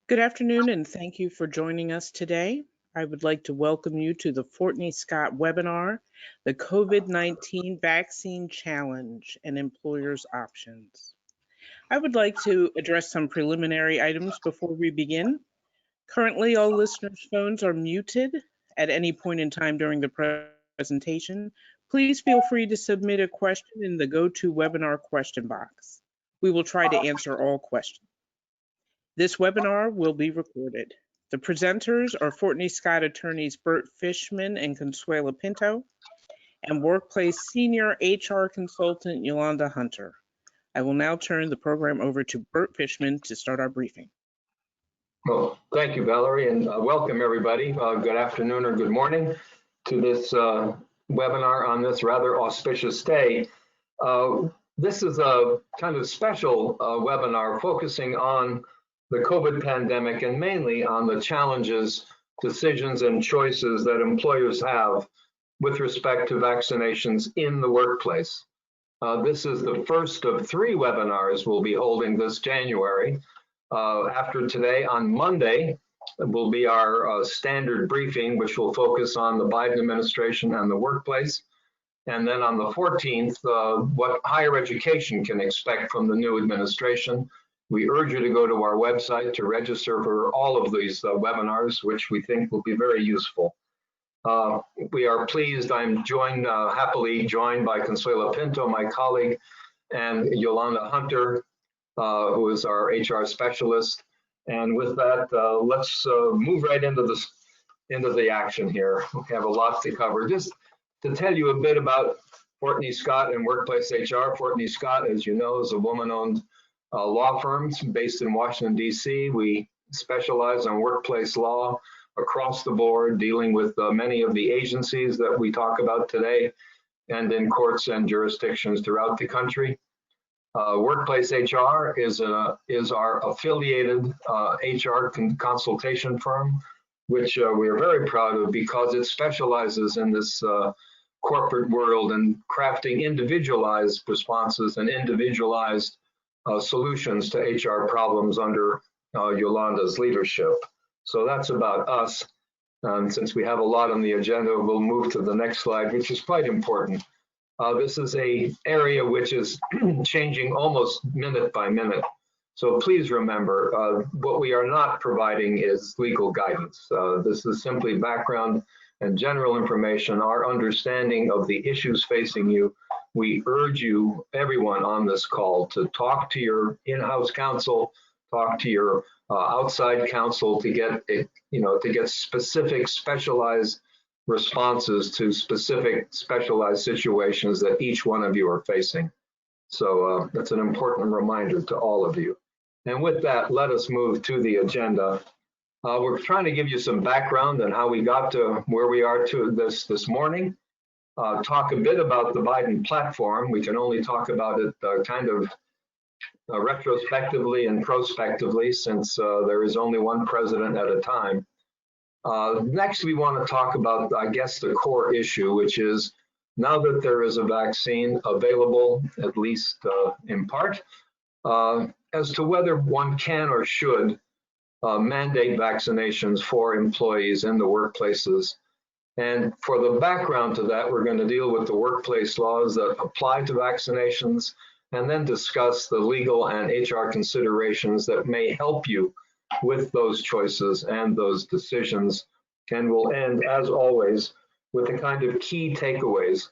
Good afternoon, and thank you for joining us today. I would like to welcome you to the FortneyScott webinar, the COVID-19 Vaccine Challenge and Employers' Options. I would like to address some preliminary items before we begin. Currently, all listeners' phones are muted. At any point in time during the presentation, please feel free to submit a question in the GoToWebinar question box. We will try to answer all questions. This webinar will be recorded. The presenters are FortneyScott attorneys Bert Fishman and Consuela Pinto, and Workplace Senior HR Consultant Yolanda Hunter. I will now turn the program over to Bert Fishman to start our briefing. Well, thank you, Valerie, and welcome everybody. Good afternoon or good morning to this webinar on this rather auspicious day. This is a kind of special webinar focusing on the COVID pandemic and mainly on the challenges, decisions, and choices that employers have with respect to vaccinations in the workplace. This is the first of 3 webinars we'll be holding this January. After today, on Monday, will be our standard briefing, which will focus on the Biden administration and the workplace. And then on the 14th, what higher education can expect from the new administration. We urge you to go to our website to register for all of these webinars, which we think will be very useful. We are pleased. I'm happily joined by Consuela Pinto, my colleague, and Yolanda Hunter, who is our HR specialist. And with that, let's move right into the action here. We have a lot to cover. Just to tell you a bit about FortneyScott and Workplace HR. FortneyScott, as you know, is a woman-owned law firm based in Washington, D.C. We specialize on workplace law across the board, dealing with many of the agencies that we talk about today and in courts and jurisdictions throughout the country. Workplace HR is our affiliated HR consultation firm, which we are very proud of because it specializes in this corporate world and crafting individualized responses and individualized solutions to HR problems under Yolanda's leadership. So that's about us. And since we have a lot on the agenda, we'll move to the next slide, which is quite important. This is an area which is changing almost minute by minute. So please remember, what we are not providing is legal guidance. This is simply background and general information, our understanding of the issues facing you. We urge you, everyone on this call, to talk to your in-house counsel, talk to your outside counsel to get specific, specialized responses to specific, specialized situations that each one of you are facing. So that's an important reminder to all of you. And with that, let us move to the agenda. We're trying to give you some background on how we got to where we are to this morning. Talk a bit about the Biden platform. We can only talk about it kind of retrospectively and prospectively, since there is only one president at a time. Next, we want to talk about, I guess, the core issue, which is now that there is a vaccine available, at least in part, as to whether one can or should mandate vaccinations for employees in the workplaces. And for the background to that, we're going to deal with the workplace laws that apply to vaccinations, and then discuss the legal and HR considerations that may help you with those choices and those decisions. And we'll end, as always, with the kind of key takeaways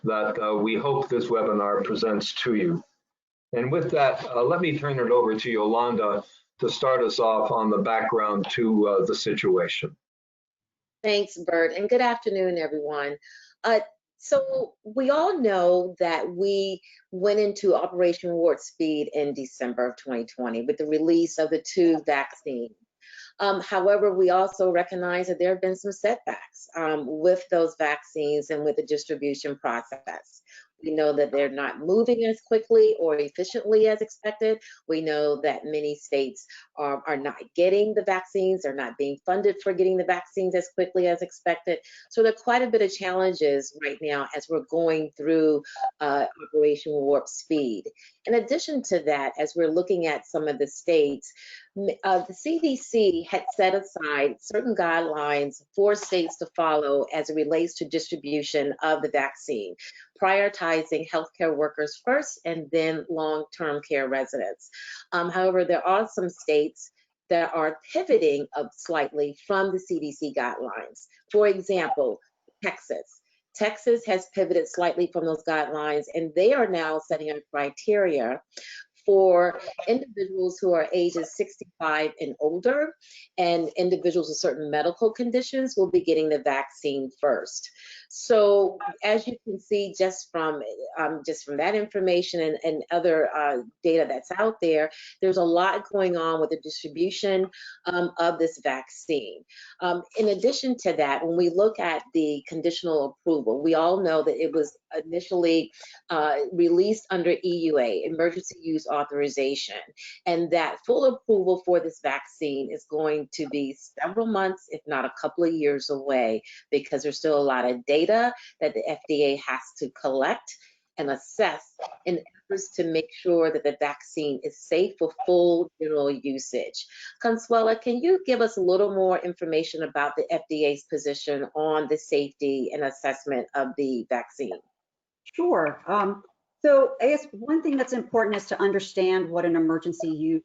that we hope this webinar presents to you. And with that, let me turn it over to Yolanda to start us off on the background to the situation. Thanks, Bert, and good afternoon, everyone. So we all know that we went into Operation Warp Speed in December of 2020 with the release of the 2 vaccines. However, we also recognize that there have been some setbacks with those vaccines and with the distribution process. We know that they're not moving as quickly or efficiently as expected. We know that many states are not getting the vaccines, they're not being funded for getting the vaccines as quickly as expected. So there are quite a bit of challenges right now as we're going through Operation Warp Speed. In addition to that, as we're looking at some of the states, the CDC had set aside certain guidelines for states to follow as it relates to distribution of the vaccine, prioritizing healthcare workers first and then long-term care residents. However, there are some states that are pivoting up slightly from the CDC guidelines. For example, Texas. Texas has pivoted slightly from those guidelines, and they are now setting a criteria for individuals who are ages 65 and older, and individuals with certain medical conditions will be getting the vaccine first. So as you can see, just from that information and other data that's out there, there's a lot going on with the distribution of this vaccine. In addition to that, when we look at the conditional approval, we all know that it was initially released under EUA, Emergency Use Authorization, and that full approval for this vaccine is going to be several months, if not a couple of years away, because there's still a lot of data that the FDA has to collect and assess in efforts to make sure that the vaccine is safe for full general usage. Consuela, can you give us a little more information about the FDA's position on the safety and assessment of the vaccine? Sure. So I guess one thing that's important is to understand what an emergency use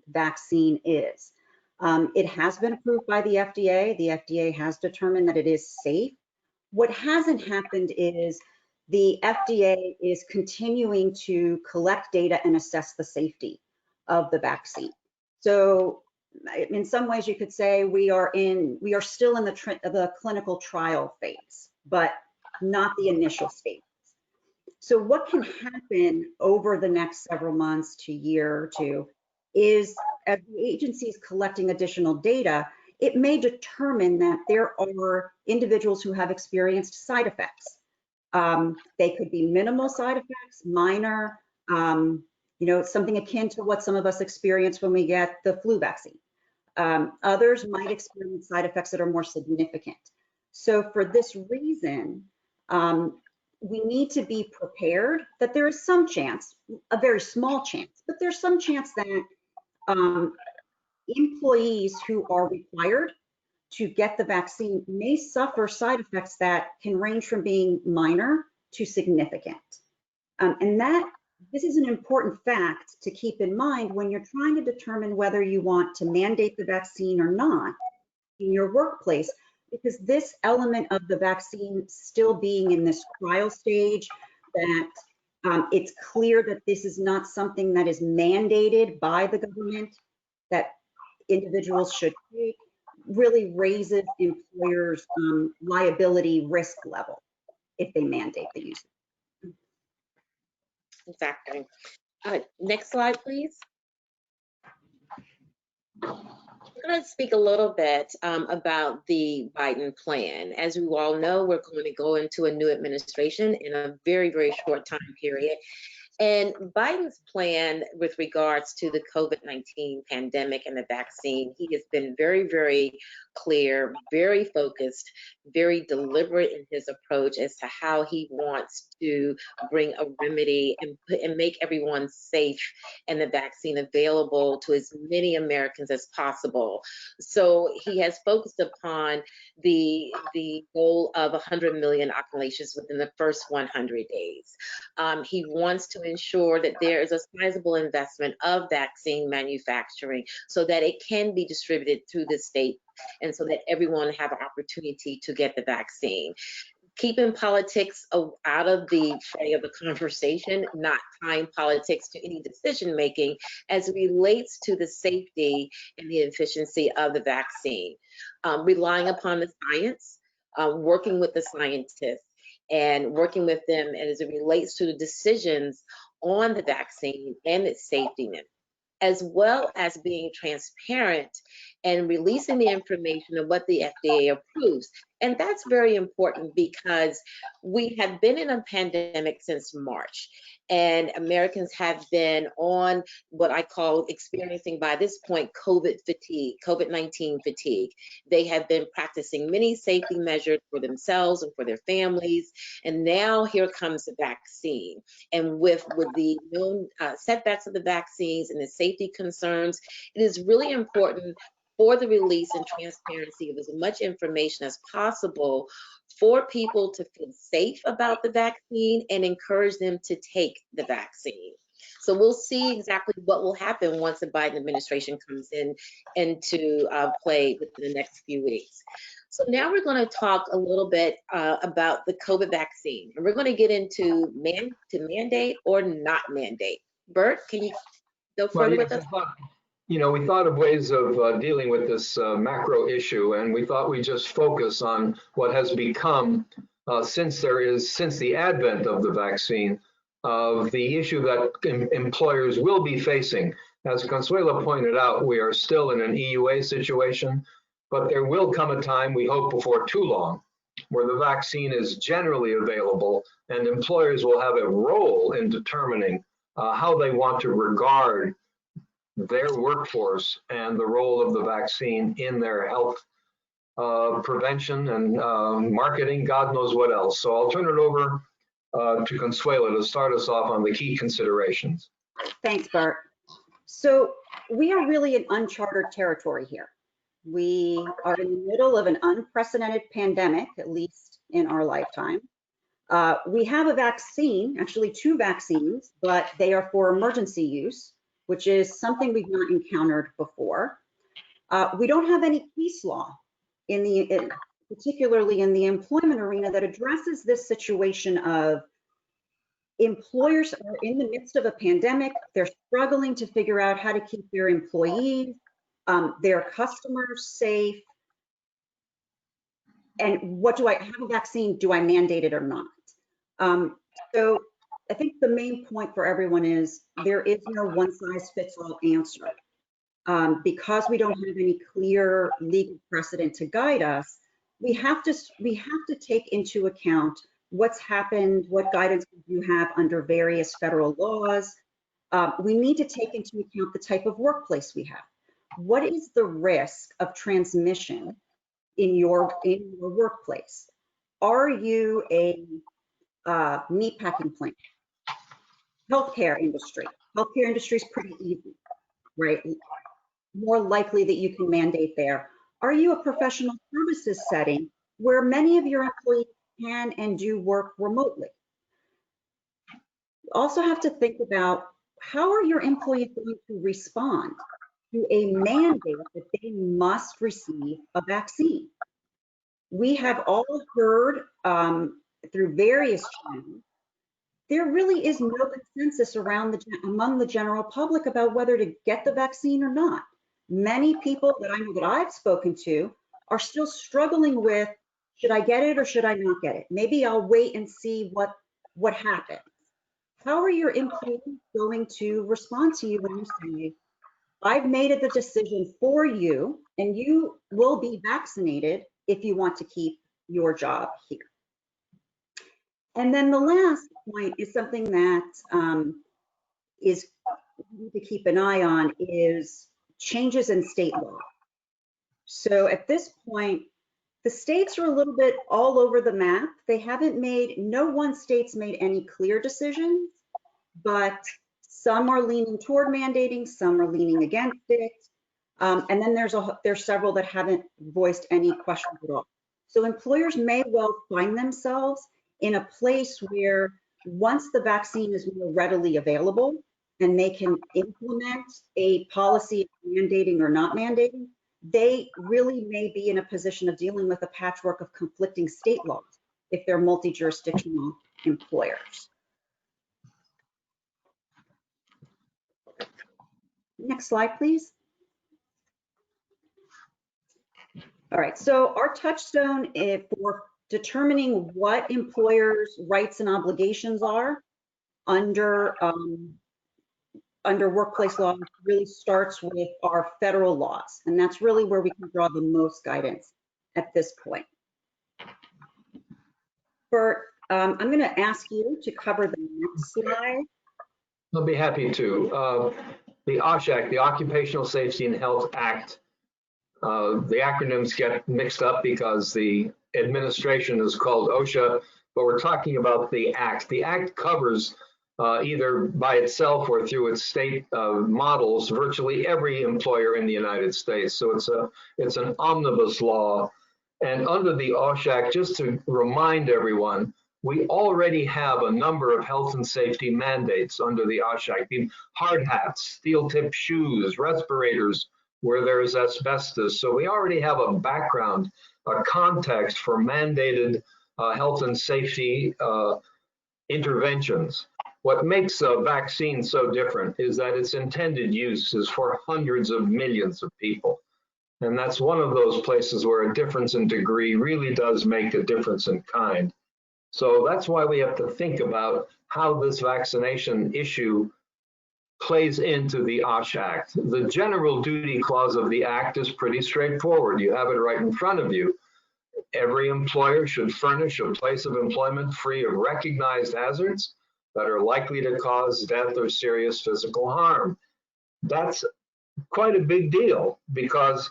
vaccine is. It has been approved by the FDA. The FDA has determined that it is safe. What hasn't happened is the FDA is continuing to collect data and assess the safety of the vaccine. So in some ways you could say we are still in the clinical trial phase, but not the initial stage. So what can happen over the next several months to year or two is, as the agency is collecting additional data, it may determine that there are individuals who have experienced side effects. They could be minimal side effects, minor, something akin to what some of us experience when we get the flu vaccine. Others might experience side effects that are more significant. So for this reason, we need to be prepared that there is some chance, a very small chance, but there's some chance that employees who are required to get the vaccine may suffer side effects that can range from being minor to significant. And this is an important fact to keep in mind when you're trying to determine whether you want to mandate the vaccine or not in your workplace, because this element of the vaccine still being in this trial stage, that it's clear that this is not something that is mandated by the government, that individuals should take, really raises employers' liability risk level if they mandate the use. Exactly. Next slide, please. I'm going to speak a little bit about the Biden plan. As you all know, we're going to go into a new administration in a very, very short time period. And Biden's plan with regards to the COVID-19 pandemic and the vaccine, he has been very, very clear, very focused, very deliberate in his approach as to how he wants to bring a remedy and make everyone safe and the vaccine available to as many Americans as possible. So he has focused upon the goal of 100 million inoculations within the first 100 days. He wants to ensure that there is a sizable investment of vaccine manufacturing so that it can be distributed through the state and so that everyone have an opportunity to get the vaccine. Keeping politics out of the fray of the conversation, not tying politics to any decision making as it relates to the safety and the efficiency of the vaccine. Relying upon the science, working with the scientists, and working with them as it relates to the decisions on the vaccine and its safety, as well as being transparent and releasing the information of what the FDA approves. And that's very important because we have been in a pandemic since March, and Americans have been on what I call experiencing by this point COVID fatigue, COVID-19 fatigue. They have been practicing many safety measures for themselves and for their families. And now here comes the vaccine. And with the known setbacks of the vaccines and the safety concerns, it is really important for the release and transparency of as much information as possible for people to feel safe about the vaccine and encourage them to take the vaccine. So we'll see exactly what will happen once the Biden administration comes into play within the next few weeks. So now we're going to talk a little bit about the COVID vaccine, and we're going to get into mandate or not mandate. Bert, can you go further with us? We thought of ways of dealing with this macro issue, and we thought we'd just focus on what has become, since the advent of the vaccine, of the issue that employers will be facing. As Consuelo pointed out, we are still in an EUA situation, but there will come a time, we hope before too long, where the vaccine is generally available and employers will have a role in determining how they want to regard their workforce and the role of the vaccine in their health prevention and marketing, God knows what else. So I'll turn it over to Consuelo to start us off on the key considerations. Thanks, Bert. So we are really in uncharted territory here. We are in the middle of an unprecedented pandemic, at least in our lifetime. We have a vaccine, actually 2 vaccines, but they are for emergency use, which is something we've not encountered before. We don't have any case law, particularly in the employment arena, that addresses this situation of employers are in the midst of a pandemic. They're struggling to figure out how to keep their employees, their customers safe. And what do I have a vaccine? Do I mandate it or not? So I think the main point for everyone is there is no one-size-fits-all answer. Because we don't have any clear legal precedent to guide us, we have to take into account what's happened, what guidance you have under various federal laws. We need to take into account the type of workplace we have. What is the risk of transmission in your workplace? Are you a meatpacking plant? Healthcare industry. Healthcare industry is pretty easy, right? More likely that you can mandate there. Are you a professional services setting where many of your employees can and do work remotely? You also have to think about how are your employees going to respond to a mandate that they must receive a vaccine. We have all heard through various channels, there really is no consensus among the general public about whether to get the vaccine or not. Many people that I know that I've spoken to are still struggling with, should I get it or should I not get it? Maybe I'll wait and see what happens. How are your employees going to respond to you when you say, I've made the decision for you and you will be vaccinated if you want to keep your job here? And then the last point is something that is we need to keep an eye on is changes in state law. So at this point, the states are a little bit all over the map. They haven't no one state's made any clear decisions, but some are leaning toward mandating, some are leaning against it. And then there's several that haven't voiced any questions at all. So employers may well find themselves in a place where once the vaccine is more readily available and they can implement a policy of mandating or not mandating, they really may be in a position of dealing with a patchwork of conflicting state laws if they're multi-jurisdictional employers. Next slide, please. All right, so our touchstone for determining what employers' rights and obligations are under under workplace law really starts with our federal laws, and that's really where we can draw the most guidance at this point. Bert, I'm going to ask you to cover the next slide. I'll be happy to. The OSHA Act, the Occupational Safety and Health Act, the acronyms get mixed up because the administration is called OSHA, but we're talking about the Act. The Act covers either by itself or through its state models virtually every employer in the United States. So it's an omnibus law. And under the OSHA Act, just to remind everyone, we already have a number of health and safety mandates under the OSHA Act. Hard hats, steel-tip shoes, respirators where there's asbestos. So we already have a background, a context for mandated health and safety interventions. What makes a vaccine so different is that its intended use is for hundreds of millions of people. And that's one of those places where a difference in degree really does make a difference in kind. So that's why we have to think about how this vaccination issue plays into the OSHA Act. The general duty clause of the Act is pretty straightforward. You have it right in front of you. Every employer should furnish a place of employment free of recognized hazards that are likely to cause death or serious physical harm. That's quite a big deal because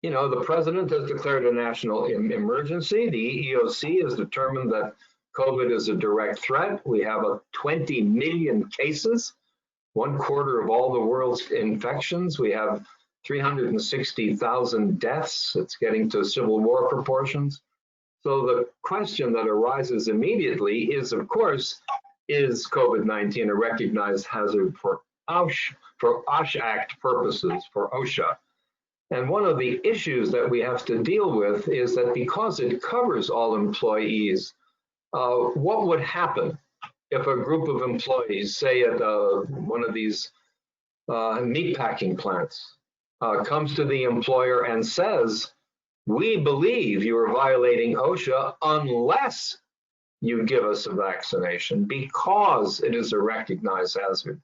you know, the president has declared a national emergency. The EEOC has determined that COVID is a direct threat. We have 20 million cases, 1/4 of all the world's infections. We have 360,000 deaths. It's getting to Civil War proportions. So the question that arises immediately is, of course, is COVID-19 a recognized hazard for OSHA Act purposes, for OSHA? And one of the issues that we have to deal with is that because it covers all employees, what would happen if a group of employees, say at one of these meatpacking plants, comes to the employer and says, we believe you are violating OSHA unless you give us a vaccination because it is a recognized hazard.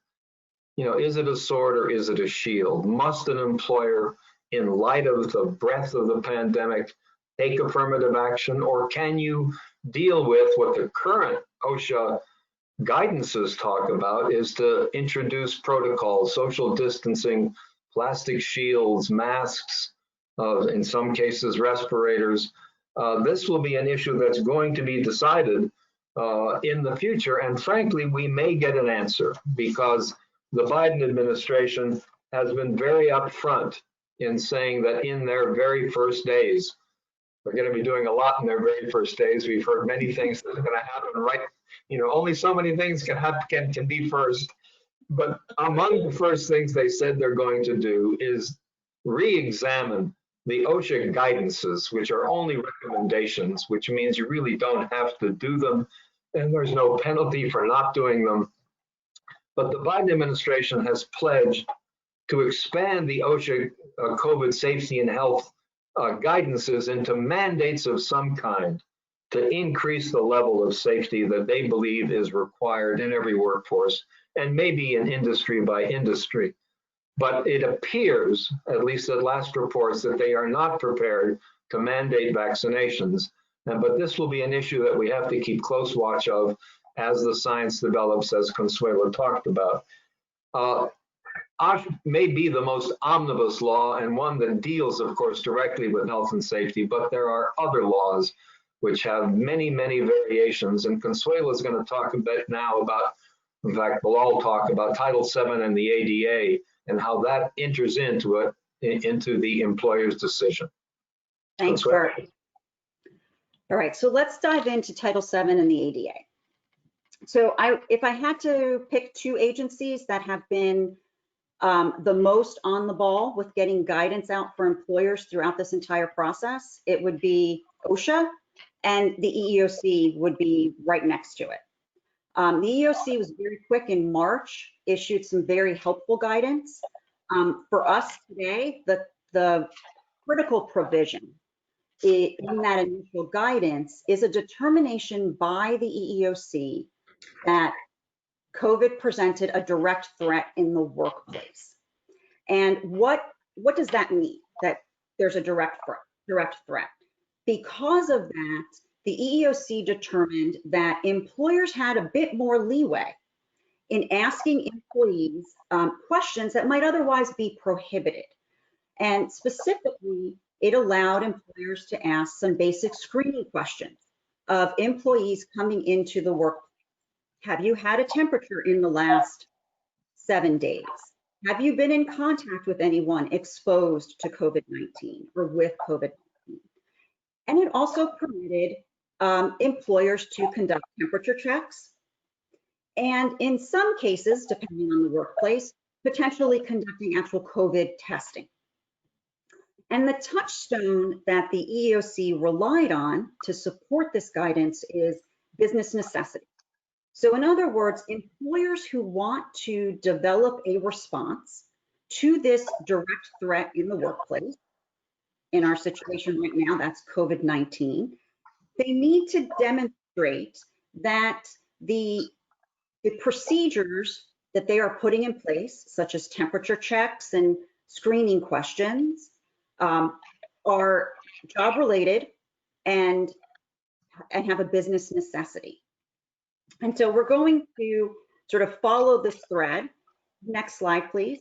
You know, is it a sword or is it a shield? Must an employer, in light of the breadth of the pandemic, take affirmative action, or can you deal with what the current OSHA guidances talk about, is to introduce protocols, social distancing, plastic shields, masks, in some cases respirators. This will be an issue that's going to be decided in the future, and frankly, we may get an answer because the Biden administration has been very upfront in saying that in their very first days, they're going to be doing a lot in their very first days. We've heard many things that are going to happen, right? You know, only so many things can be first. But among the first things they said they're going to do is re-examine the OSHA guidances, which are only recommendations, which means you really don't have to do them, and there's no penalty for not doing them. But the Biden administration has pledged to expand the OSHA COVID safety and health guidances into mandates of some kind to increase the level of safety that they believe is required in every workforce, and maybe in industry by industry. But it appears, at least at last reports, that they are not prepared to mandate vaccinations. But this will be an issue that we have to keep close watch of as the science develops, as Consuelo talked about. OSHA may be the most omnibus law and one that deals, of course, directly with health and safety, but there are other laws which have many, many variations. And Consuelo is going to talk a bit now about, in fact, we'll all talk about Title VII and the ADA and how that enters into the employer's decision. Thanks, Bert. All right, so let's dive into Title VII and the ADA. So if I had to pick two agencies that have been the most on the ball with getting guidance out for employers throughout this entire process, it would be OSHA, and the EEOC would be right next to it. The EEOC was very quick in March, issued some very helpful guidance. For us today, the critical provision in that initial guidance is a determination by the EEOC that COVID presented a direct threat in the workplace. And what does that mean, that there's a direct threat? Because of that, the EEOC determined that employers had a bit more leeway in asking employees questions that might otherwise be prohibited. And specifically, it allowed employers to ask some basic screening questions of employees coming into the workplace. Have you had a temperature in the last 7 days? Have you been in contact with anyone exposed to COVID-19 or with COVID-19? And it also permitted employers to conduct temperature checks, and in some cases, depending on the workplace, potentially conducting actual COVID testing. And the touchstone that the EEOC relied on to support this guidance is business necessity. So in other words, employers who want to develop a response to this direct threat in the workplace, in our situation right now, that's COVID-19, they need to demonstrate that the procedures that they are putting in place, such as temperature checks and screening questions, are job related and have a business necessity. And so we're going to sort of follow this thread. Next slide, please.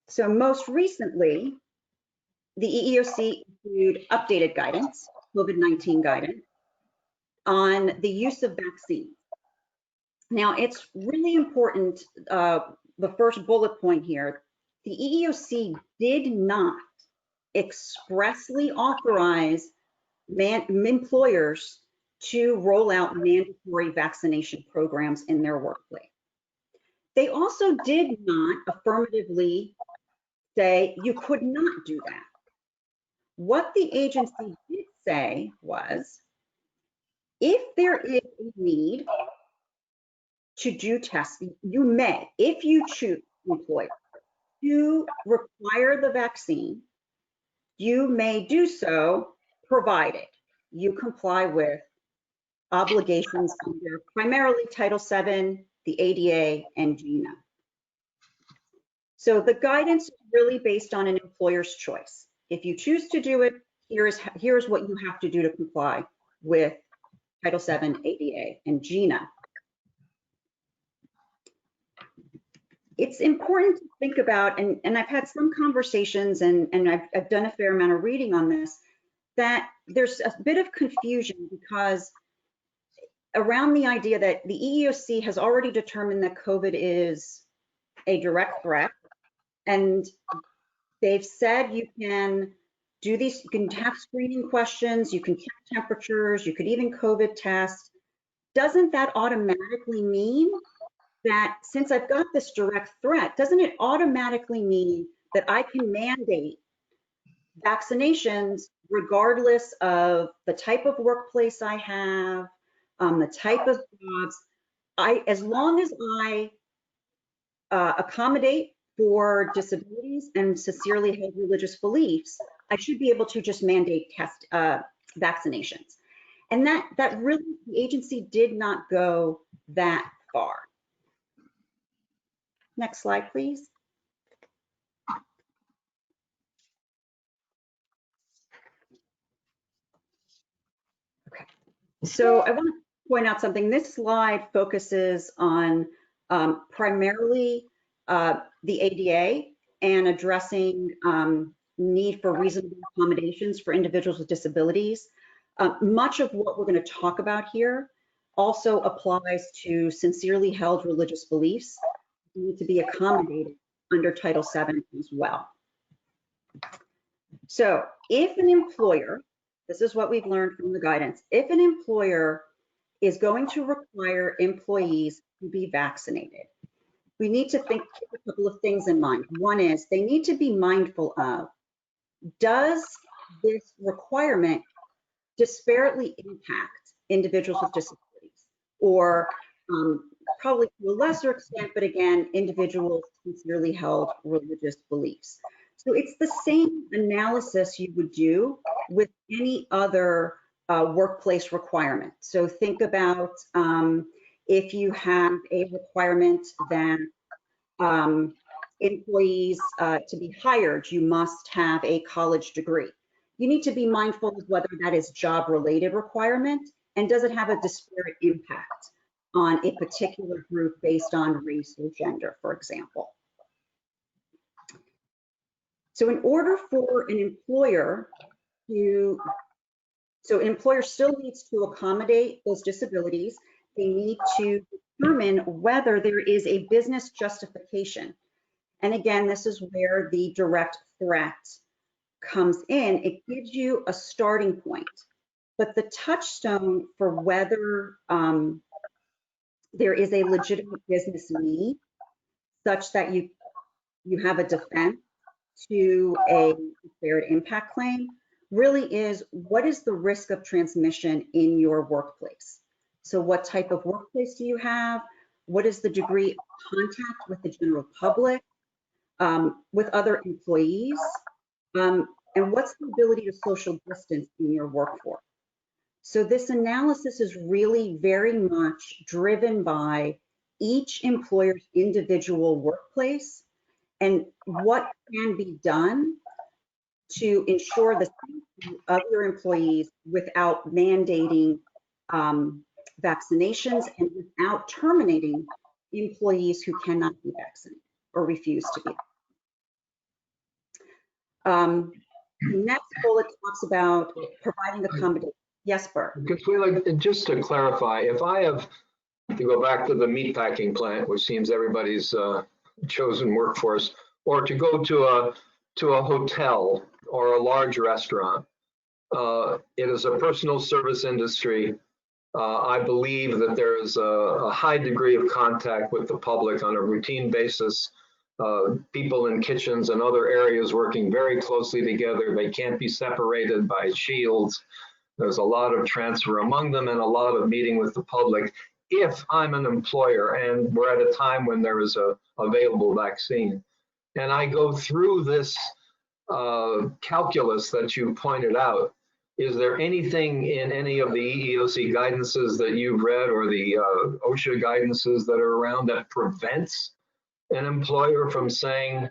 So most recently, the EEOC issued updated guidance, COVID-19 guidance, on the use of vaccines. Now, it's really important, the first bullet point here, the EEOC did not expressly authorize employers to roll out mandatory vaccination programs in their workplace. They also did not affirmatively say you could not do that. What the agency did say was, if there is a need to do testing, you may, if you choose, employer, to require the vaccine, you may do so provided you comply with obligations under primarily Title VII, the ADA, and GINA. So the guidance is really based on an employer's choice. If you choose to do it, here's what you have to do to comply with Title VII, ADA, and GINA. It's important to think about, and I've had some conversations and I've done a fair amount of reading on this, that there's a bit of confusion because around the idea that the EEOC has already determined that COVID is a direct threat, and they've said you can do these, you can have screening questions, you can check temperatures, you could even COVID test. Doesn't that automatically mean that since I've got this direct threat, doesn't it automatically mean that I can mandate vaccinations regardless of the type of workplace I have, the type of jobs? As long as I accommodate for disabilities and sincerely held religious beliefs, I should be able to just mandate vaccinations. And that really, the agency did not go that far. Next slide, please. Okay, so I want to point out something. This slide focuses on primarily the ADA and addressing need for reasonable accommodations for individuals with disabilities. Much of what we're going to talk about here also applies to sincerely held religious beliefs that need to be accommodated under Title VII as well. So if an employer, this is what we've learned from the guidance, if an employer is going to require employees to be vaccinated, we need to keep a couple of things in mind. One is they need to be mindful of, does this requirement disparately impact individuals with disabilities, or probably to a lesser extent, but again, individuals sincerely held religious beliefs. So it's the same analysis you would do with any other workplace requirement. So think about if you have a requirement that employees to be hired, you must have a college degree. You need to be mindful of whether that is job-related requirement and does it have a disparate impact on a particular group based on race or gender, for example. So in order for an employer to, so an employer still needs to accommodate those disabilities. They need to determine whether there is a business justification. And again, this is where the direct threat comes in. It gives you a starting point, but the touchstone for whether there is a legitimate business need such that you have a defense to a disparate impact claim really is, what is the risk of transmission in your workplace? So what type of workplace do you have? What is the degree of contact with the general public, with other employees? And what's the ability to social distance in your workforce? So this analysis is really very much driven by each employer's individual workplace and what can be done to ensure the safety of your employees without mandating vaccinations and without terminating employees who cannot be vaccinated or refuse to be. The next bullet talks about providing accommodation. Yes, Bert. Just to clarify, if I have to go back to the meatpacking plant, which seems everybody's chosen workforce, or to go to a hotel or a large restaurant, it is a personal service industry. I believe that there is a high degree of contact with the public on a routine basis. People in kitchens and other areas working very closely together. They can't be separated by shields. There's a lot of transfer among them and a lot of meeting with the public. If I'm an employer and we're at a time when there is a available vaccine, and I go through this calculus that you pointed out, is there anything in any of the EEOC guidances that you've read or the OSHA guidances that are around that prevents an employer from saying,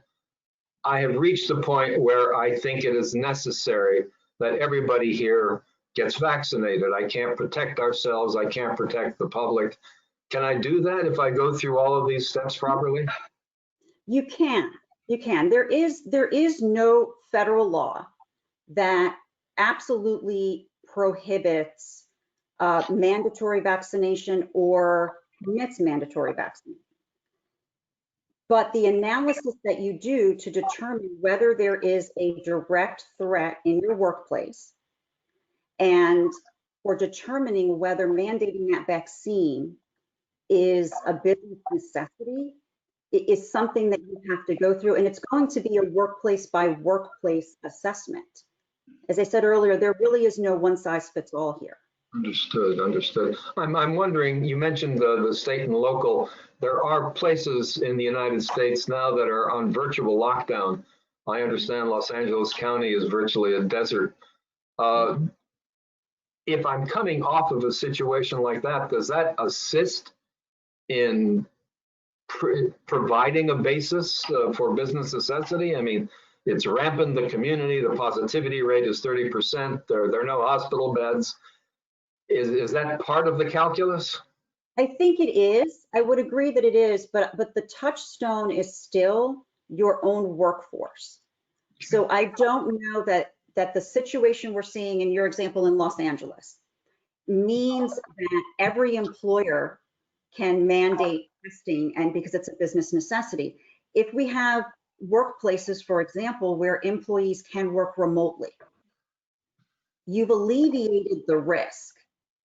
I have reached a point where I think it is necessary that everybody here gets vaccinated. I can't protect ourselves. I can't protect the public. Can I do that if I go through all of these steps properly? You can. You can. There is no federal law that absolutely prohibits mandatory vaccination or permits mandatory vaccination. But the analysis that you do to determine whether there is a direct threat in your workplace and for determining whether mandating that vaccine is a business necessity is something that you have to go through, and it's going to be a workplace by workplace assessment. As I said earlier, there really is no one size fits all here. Understood, understood. I'm wondering, you mentioned the state and local. There are places in the United States now that are on virtual lockdown. I understand Los Angeles County is virtually a desert. If I'm coming off of a situation like that, does that assist in providing a basis for business necessity? I mean, it's rampant, the community, the positivity rate is 30%, there are no hospital beds. Is that part of the calculus? I think it is. I would agree that it is, but the touchstone is still your own workforce. So I don't know that the situation we're seeing in your example in Los Angeles means that every employer can mandate testing, and because it's a business necessity. If we have workplaces, for example, where employees can work remotely, you've alleviated the risk.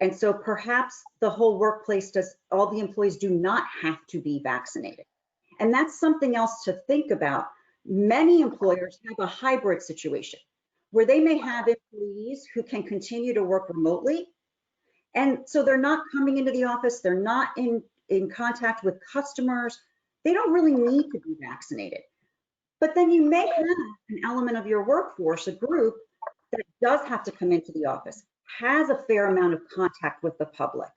And so perhaps the whole workplace all the employees do not have to be vaccinated. And that's something else to think about. Many employers have a hybrid situation where they may have employees who can continue to work remotely. And so they're not coming into the office, they're not in contact with customers, they don't really need to be vaccinated. But then you may have an element of your workforce, a group that does have to come into the office, has a fair amount of contact with the public.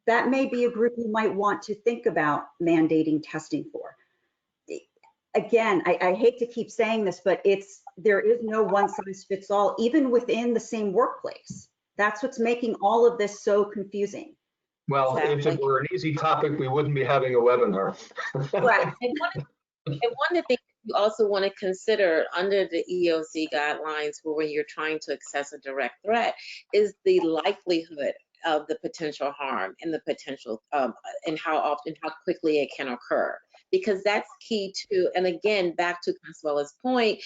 That may be a group you might want to think about mandating testing for. Again, I hate to keep saying this, but there is no one size fits all, even within the same workplace. That's what's making all of this so confusing. Well, if it were an easy topic, we wouldn't be having a webinar. Right. And one of the things you also want to consider under the EEOC guidelines for when you're trying to assess a direct threat is the likelihood of the potential harm and the potential and how often, how quickly it can occur. Because that's key too. And again, back to Consuela's point,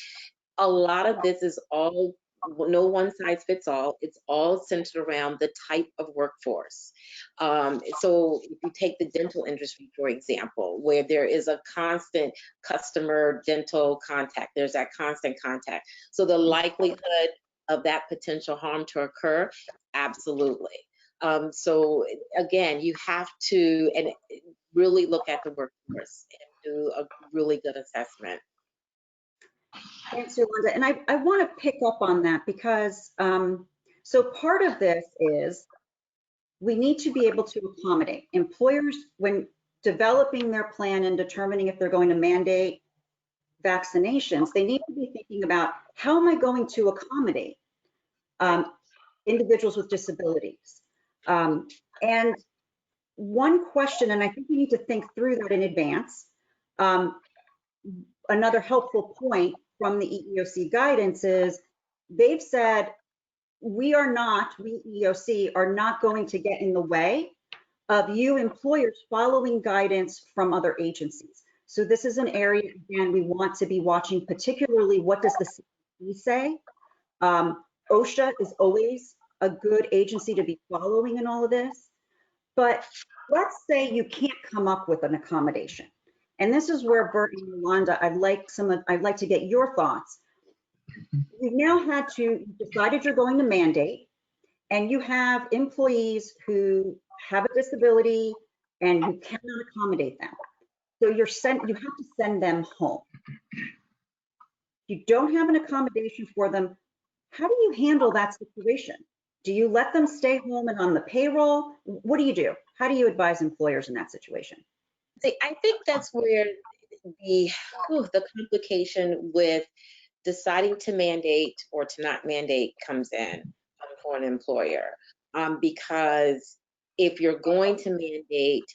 a lot of this is all, no one size fits all. It's all centered around the type of workforce. So if you take the dental industry, for example, where there is a constant customer dental contact, there's that constant contact. So the likelihood of that potential harm to occur, absolutely. So again, you have to really look at the workforce and do a really good assessment. Thanks, Yolanda. And I want to pick up on that because, so part of this is we need to be able to accommodate employers when developing their plan and determining if they're going to mandate vaccinations. They need to be thinking about how am I going to accommodate individuals with disabilities. And one question, and I think we need to think through that in advance. Another helpful point from the EEOC guidance is they've said we EEOC are not going to get in the way of you employers following guidance from other agencies. So this is an area, again, we want to be watching, particularly what does the CDC say? OSHA is always a good agency to be following in all of this. But let's say you can't come up with an accommodation. And this is where Bert and Yolanda, I'd like to get your thoughts. You've now decided you're going to mandate, and you have employees who have a disability and you cannot accommodate them. So you have to send them home. You don't have an accommodation for them. How do you handle that situation? Do you let them stay home and on the payroll? What do you do? How do you advise employers in that situation? See, I think that's where the complication with deciding to mandate or to not mandate comes in for an employer. Because if you're going to mandate,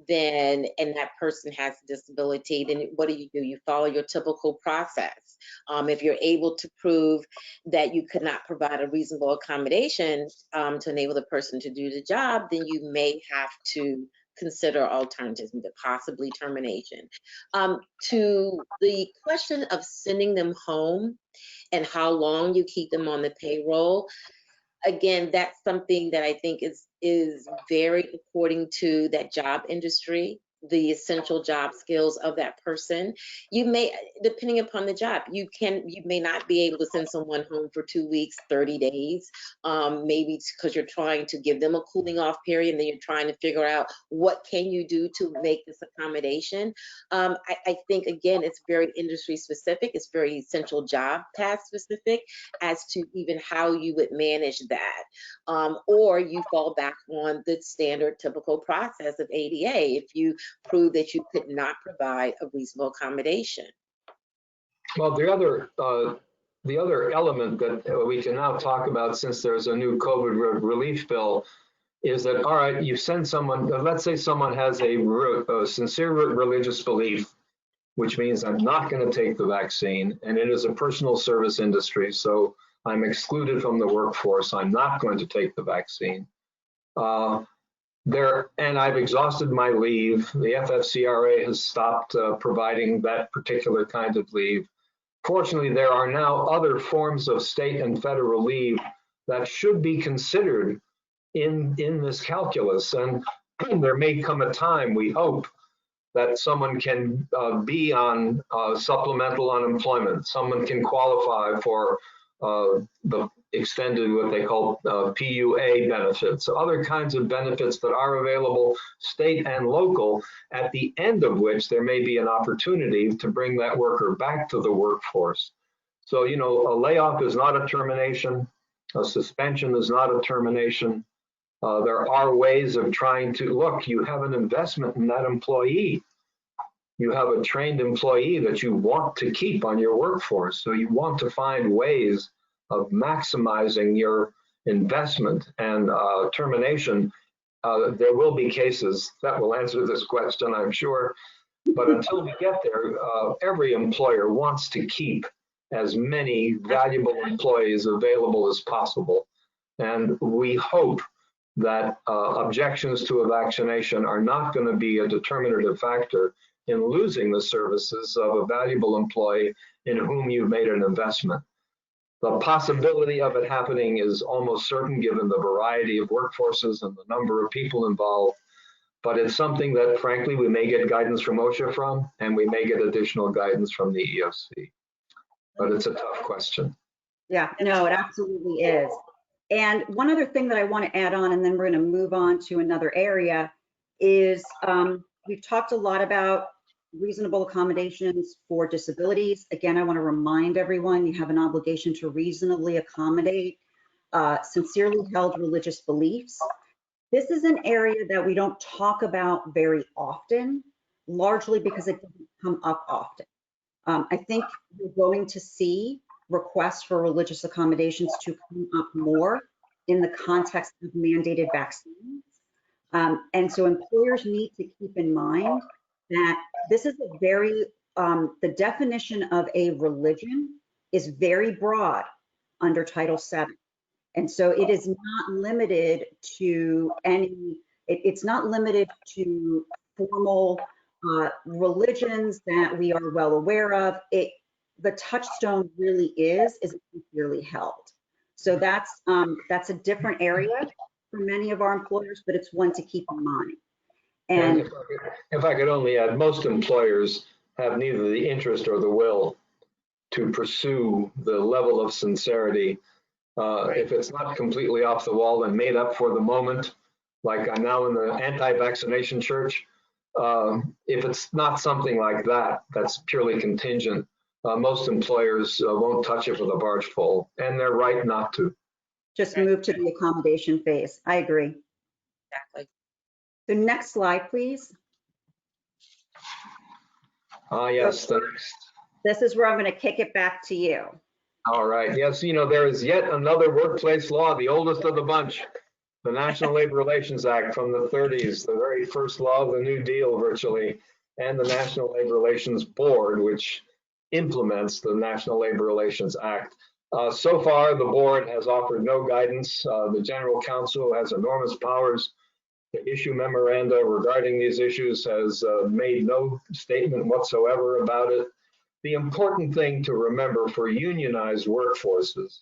then, and that person has a disability, then what do? You follow your typical process. If you're able to prove that you could not provide a reasonable accommodation to enable the person to do the job, then you may have to consider alternatives, possibly termination. To the question of sending them home and how long you keep them on the payroll, again, that's something that I think is very according to that job industry, the essential job skills of that person. You may, depending upon the job, you may not be able to send someone home for 2 weeks, 30 days, maybe because you're trying to give them a cooling off period, and then you're trying to figure out what can you do to make this accommodation. I think, again, it's very industry specific. It's very essential job task specific as to even how you would manage that. Or you fall back on the standard typical process of ADA if you prove that you could not provide a reasonable accommodation. Well, the other element that we can now talk about, since there's a new COVID relief bill, is that, all right, you send someone, let's say someone has a sincere religious belief, which means I'm not going to take the vaccine, and it is a personal service industry, so I'm excluded from the workforce. I'm not going to take the vaccine. And I've exhausted my leave. The FFCRA has stopped providing that particular kind of leave. Fortunately, there are now other forms of state and federal leave that should be considered in this calculus. And there may come a time, we hope, that someone can be on supplemental unemployment. Someone can qualify for the extended, what they call PUA benefits, other kinds of benefits that are available state and local, at the end of which there may be an opportunity to bring that worker back to the workforce. So, you know, a layoff is not a termination. A suspension is not a termination. There are ways of trying to, look, you have an investment in that employee. You have a trained employee that you want to keep on your workforce. So you want to find ways of maximizing your investment, and termination. There will be cases that will answer this question, I'm sure. But until we get there, every employer wants to keep as many valuable employees available as possible. And we hope that objections to a vaccination are not going to be a determinative factor in losing the services of a valuable employee in whom you've made an investment. The possibility of it happening is almost certain given the variety of workforces and the number of people involved, but it's something that frankly we may get guidance from OSHA from, and we may get additional guidance from the EEOC. But it's a tough question. Yeah, no, it absolutely is. And one other thing that I want to add on, and then we're going to move on to another area, is we've talked a lot about reasonable accommodations for disabilities. Again, I want to remind everyone you have an obligation to reasonably accommodate sincerely held religious beliefs. This is an area that we don't talk about very often, largely because it doesn't come up often. I think we're going to see requests for religious accommodations to come up more in the context of mandated vaccines. And so employers need to keep in mind that this is a very, the definition of a religion is very broad under Title VII. And so it is not limited to any, it's not limited to formal religions that we are well aware of. The touchstone really is sincerely held. So that's a different area for many of our employers, but it's one to keep in mind. And if I could only add, most employers have neither the interest or the will to pursue the level of sincerity. If it's not completely off the wall and made up for the moment, like I'm now in the anti-vaccination church, if it's not something like that, that's purely contingent, most employers won't touch it with a barge pole, and they're right not to. Just move to the accommodation phase. I agree. Exactly. The next slide, please. Yes, the next. This is where I'm going to kick it back to you. All right. Yes, you know, there is yet another workplace law, the oldest of the bunch, the National Labor Relations Act from the 30s, the very first law of the New Deal virtually, and the National Labor Relations Board, which implements the National Labor Relations Act. So far, the board has offered no guidance. The General Counsel has enormous powers to issue memoranda regarding these issues, has made no statement whatsoever about it. The important thing to remember for unionized workforces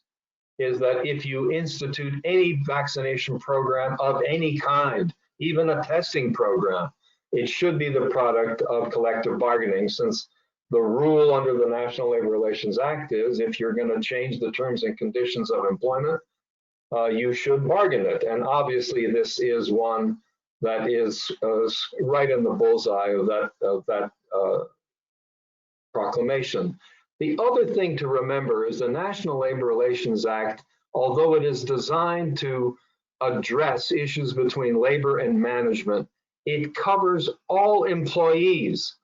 is that if you institute any vaccination program of any kind, even a testing program, it should be the product of collective bargaining, since the rule under the National Labor Relations Act is if you're going to change the terms and conditions of employment, you should bargain it. And obviously this is one that is right in the bullseye of that proclamation. The other thing to remember is the National Labor Relations Act, although it is designed to address issues between labor and management, it covers all employees,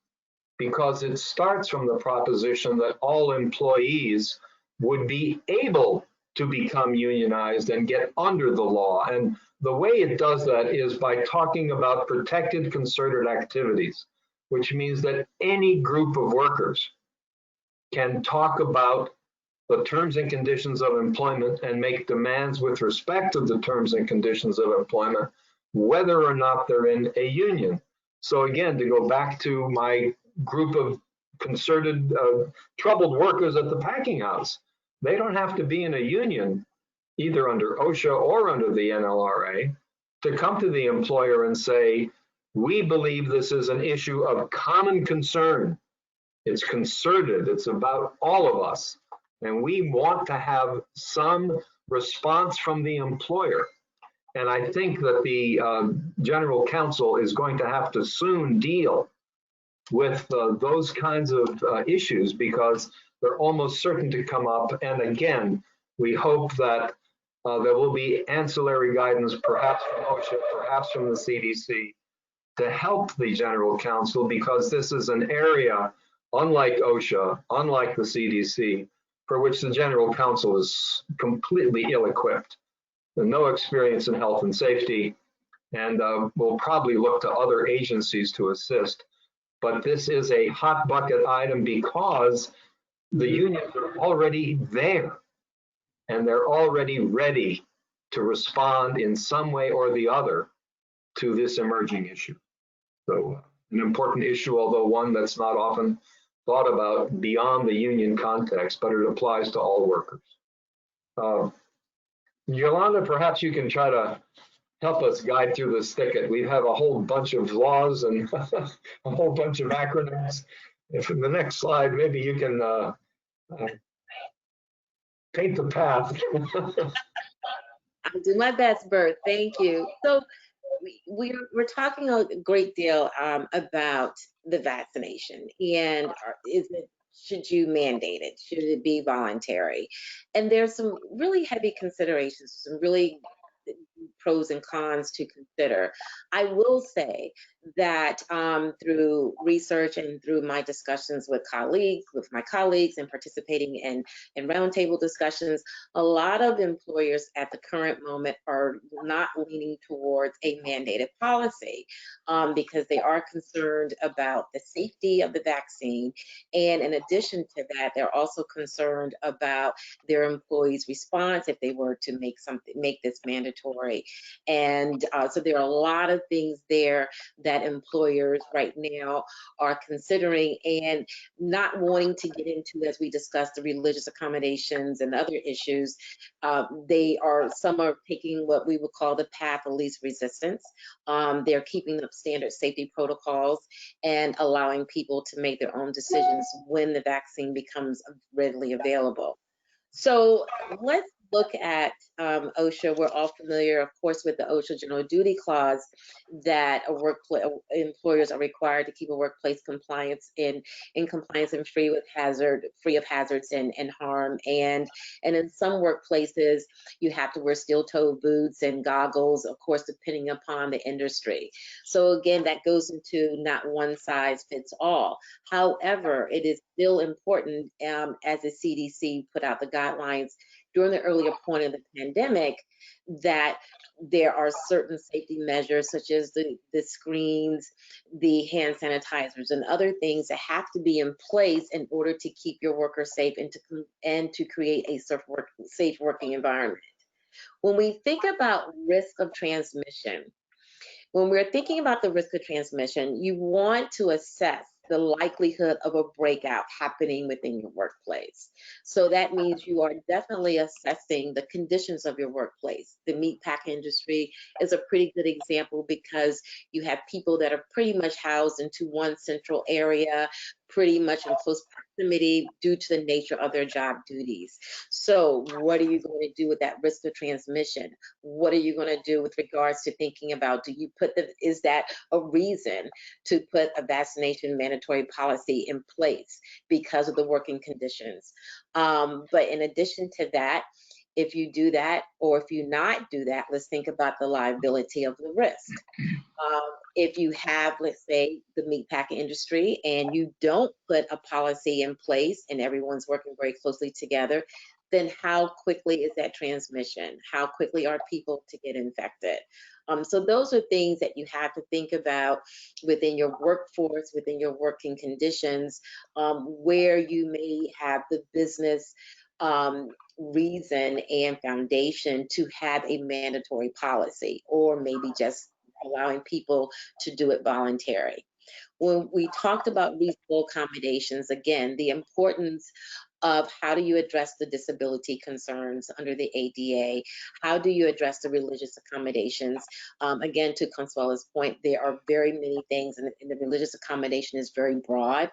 because it starts from the proposition that all employees would be able to become unionized and get under the law. And the way it does that is by talking about protected concerted activities, which means that any group of workers can talk about the terms and conditions of employment and make demands with respect to the terms and conditions of employment, whether or not they're in a union. So again, to go back to my group of concerted troubled workers at the packing house, they don't have to be in a union, either under OSHA or under the NLRA, to come to the employer and say, we believe this is an issue of common concern. It's concerted, it's about all of us. And we want to have some response from the employer. And I think that the General Counsel is going to have to soon deal with those kinds of issues, because they're almost certain to come up. And again, we hope that There will be ancillary guidance, perhaps from OSHA, perhaps from the CDC, to help the general counsel, because this is an area, unlike OSHA, unlike the CDC, for which the general counsel is completely ill-equipped, with no experience in health and safety, and will probably look to other agencies to assist. But this is a hot bucket item because the unions are already there, and they're already ready to respond in some way or the other to this emerging issue. So an important issue, although one that's not often thought about beyond the union context, but it applies to all workers. Yolanda, perhaps you can try to help us guide through this thicket. We have a whole bunch of laws and a whole bunch of acronyms. If in the next slide, maybe you can paint the path. I'll do my best, Bert. Thank you. So we're talking a great deal about the vaccination, and should you mandate it? Should it be voluntary? And there's some really heavy considerations, some really pros and cons to consider. I will say that through research and through my discussions with my colleagues and participating in roundtable discussions, a lot of employers at the current moment are not leaning towards a mandated policy because they are concerned about the safety of the vaccine. And in addition to that, they're also concerned about their employees' response if they were to make this mandatory. And so there are a lot of things there that employers right now are considering and not wanting to get into, as we discussed, the religious accommodations and other issues. Some are taking what we would call the path of least resistance. They're keeping up standard safety protocols and allowing people to make their own decisions when the vaccine becomes readily available. So let's look at OSHA. We're all familiar, of course, with the OSHA General Duty Clause that employers are required to keep a workplace in compliance and free of hazards and harm. And in some workplaces, you have to wear steel-toed boots and goggles, of course, depending upon the industry. So again, that goes into not one size fits all. However, it is still important, as the CDC put out the guidelines during the earlier point of the pandemic, that there are certain safety measures such as the screens, the hand sanitizers, and other things that have to be in place in order to keep your workers safe and to create a safe working environment. When we think about risk of transmission, when we're thinking about the risk of transmission, you want to assess the likelihood of a breakout happening within your workplace. So that means you are definitely assessing the conditions of your workplace. The meat pack industry is a pretty good example because you have people that are pretty much housed into one central area, pretty much in close proximity due to the nature of their job duties. So what are you going to do with that risk of transmission? What are you going to do with regards to thinking about, is that a reason to put a vaccination mandatory policy in place because of the working conditions? But in addition to that, if you do that, or if you not do that, let's think about the liability of the risk. If you have, let's say, the meatpacking industry and you don't put a policy in place and everyone's working very closely together, then how quickly is that transmission? How quickly are people to get infected? So those are things that you have to think about within your workforce, within your working conditions, where you may have the business reason and foundation to have a mandatory policy, or maybe just allowing people to do it voluntary. When we talked about reasonable accommodations, again, the importance of how do you address the disability concerns under the ADA? How do you address the religious accommodations? Again, to Consuela's point, there are very many things, and the religious accommodation is very broad.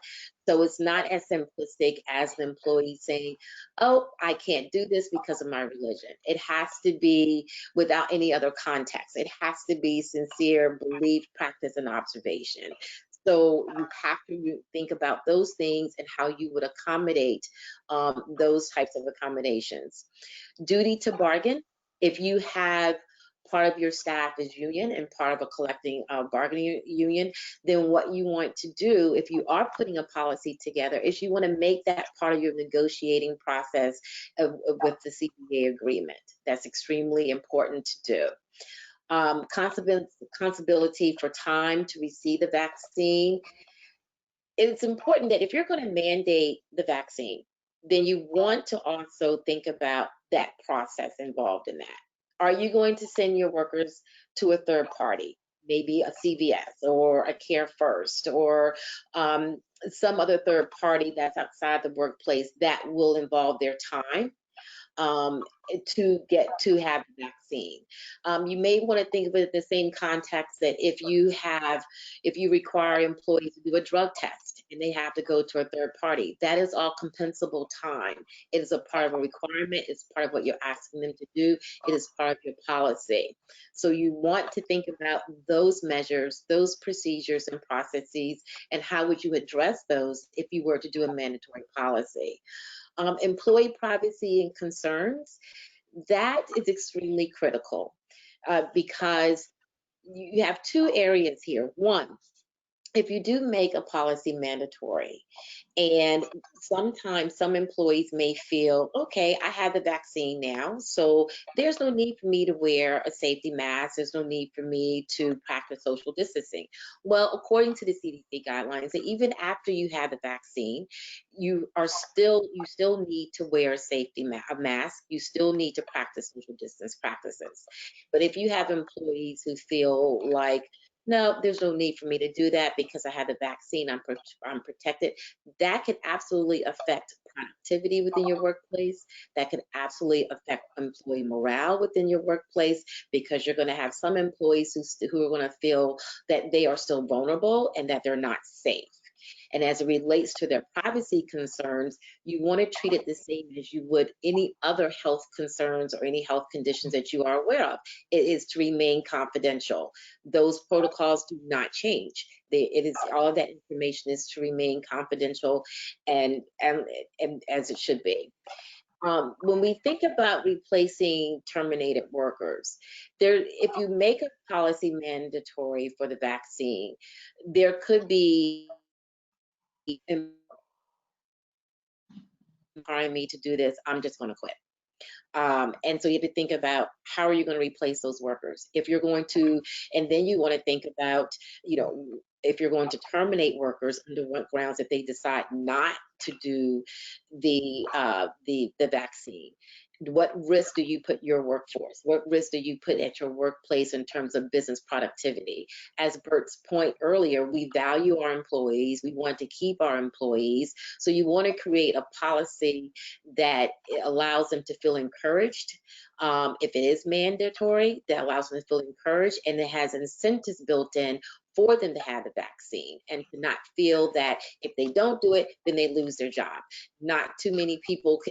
So it's not as simplistic as the employee saying, oh, I can't do this because of my religion. It has to be without any other context. It has to be sincere belief, practice, and observation. So you have to think about those things and how you would accommodate those types of accommodations. Duty to bargain. If you have part of your staff is union and part of a collecting bargaining union, then what you want to do if you are putting a policy together is you want to make that part of your negotiating process with the CBA agreement. That's extremely important to do. Responsibility for time to receive the vaccine. It's important that if you're going to mandate the vaccine, then you want to also think about that process involved in that. Are you going to send your workers to a third party, maybe a CVS or a Care First or some other third party that's outside the workplace that will involve their time to get to have the vaccine? You may want to think of it in the same context that if you require employees to do a drug test and they have to go to a third party, that is all compensable time. It is a part of a requirement. It's part of what you're asking them to do. It is part of your policy. So you want to think about those measures, those procedures and processes, and how would you address those if you were to do a mandatory policy. Employee privacy and concerns, that is extremely critical because you have two areas here. One, if you do make a policy mandatory, and sometimes some employees may feel, okay, I have the vaccine now, so there's no need for me to wear a safety mask. There's no need for me to practice social distancing. Well, according to the CDC guidelines, even after you have the vaccine, you still need to wear a mask. You still need to practice social distance practices. But if you have employees who feel like, no, there's no need for me to do that because I have the vaccine, I'm protected, that can absolutely affect productivity within your workplace. That can absolutely affect employee morale within your workplace because you're going to have some employees who are going to feel that they are still vulnerable and that they're not safe. And as it relates to their privacy concerns, you want to treat it the same as you would any other health concerns or any health conditions that you are aware of. It is to remain confidential. Those protocols do not change. All of that information is to remain confidential and as it should be. When we think about replacing terminated workers, if you make a policy mandatory for the vaccine, there could be requiring me to do this, I'm just going to quit. And so you have to think about how are you going to replace those workers? If you're going to, and then you want to think about, if you're going to terminate workers, under what grounds if they decide not to do the vaccine. What risk do you put your workforce? What risk do you put at your workplace in terms of business productivity? As Bert's point earlier, we value our employees. We want to keep our employees. So you want to create a policy that allows them to feel encouraged. If it is mandatory, that allows them to feel encouraged, and it has incentives built in for them to have the vaccine and to not feel that if they don't do it, then they lose their job. Not too many people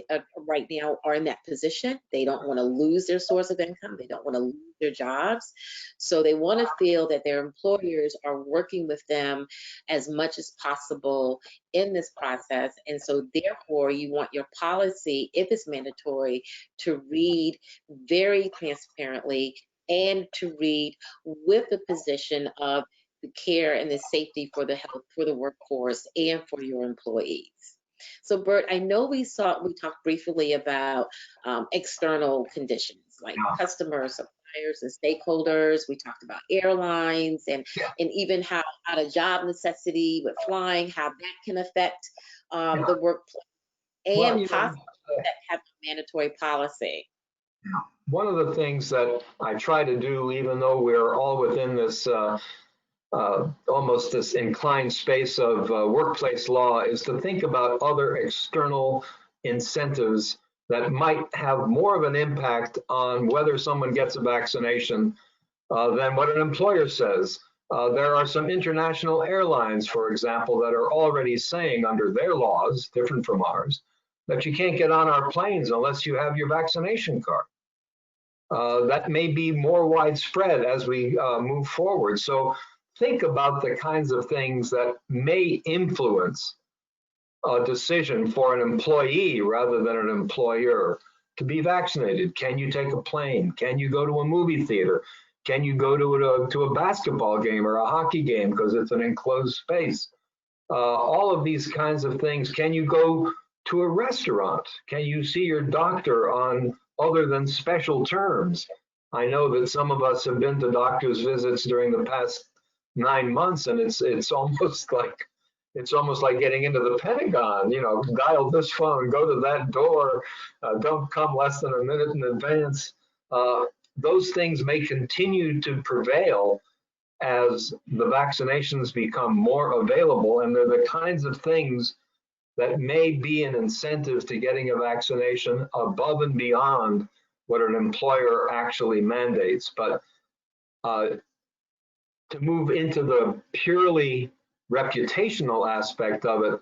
right now are in that position. They don't want to lose their source of income. They don't want to lose their jobs. So they want to feel that their employers are working with them as much as possible in this process. And so therefore you want your policy, if it's mandatory, to read very transparently and to read with the position of the care and the safety for the health, for the workforce and for your employees. So Bert, I know we talked briefly about external conditions like customers, suppliers, and stakeholders. We talked about airlines and even how out of job necessity with flying, how that can affect the workplace and possibly have a mandatory policy. One of the things that I try to do, even though we're all within this almost this inclined space of workplace law, is to think about other external incentives that might have more of an impact on whether someone gets a vaccination than what an employer says. There are some international airlines, for example, that are already saying under their laws, different from ours, that you can't get on our planes unless you have your vaccination card. That may be more widespread as we move forward. So think about the kinds of things that may influence a decision for an employee rather than an employer to be vaccinated? Can you take a plane? Can you go to a movie theater? Can you go to a basketball game or a hockey game because it's an enclosed space? All of these kinds of things. Can you go to a restaurant? Can you see your doctor on other than special terms? I know that some of us have been to doctor's visits during the past 9 months, and it's almost like getting into the Pentagon. You know, dial this phone, go to that door, don't come less than a minute in advance. Those things may continue to prevail as the vaccinations become more available, and they're the kinds of things that may be an incentive to getting a vaccination above and beyond what an employer actually mandates. But to move into the purely reputational aspect of it,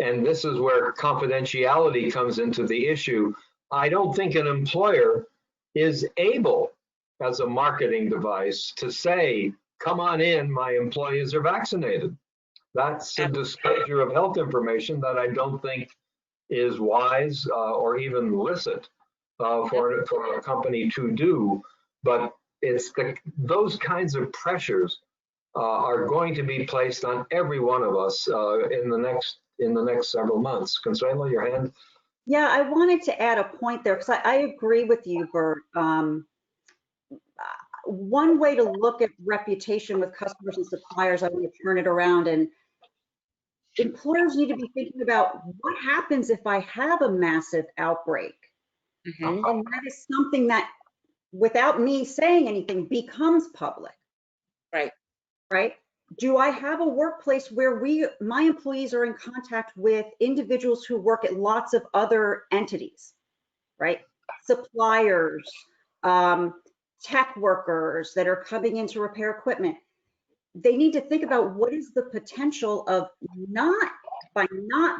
and this is where confidentiality comes into the issue, I don't think an employer is able, as a marketing device, to say, come on in, my employees are vaccinated. That's a disclosure of health information that I don't think is wise or even licit for a company to do. But it's those kinds of pressures are going to be placed on every one of us in the next several months. Consuelo, your hand. Yeah, I wanted to add a point there because I agree with you, Bert. One way to look at reputation with customers and suppliers, I want to turn it around, and employers need to be thinking about what happens if I have a massive outbreak. And that is something that, without me saying anything, becomes public. Right? Do I have a workplace where my employees are in contact with individuals who work at lots of other entities, right? Suppliers, tech workers that are coming in to repair equipment. They need to think about what is the potential of not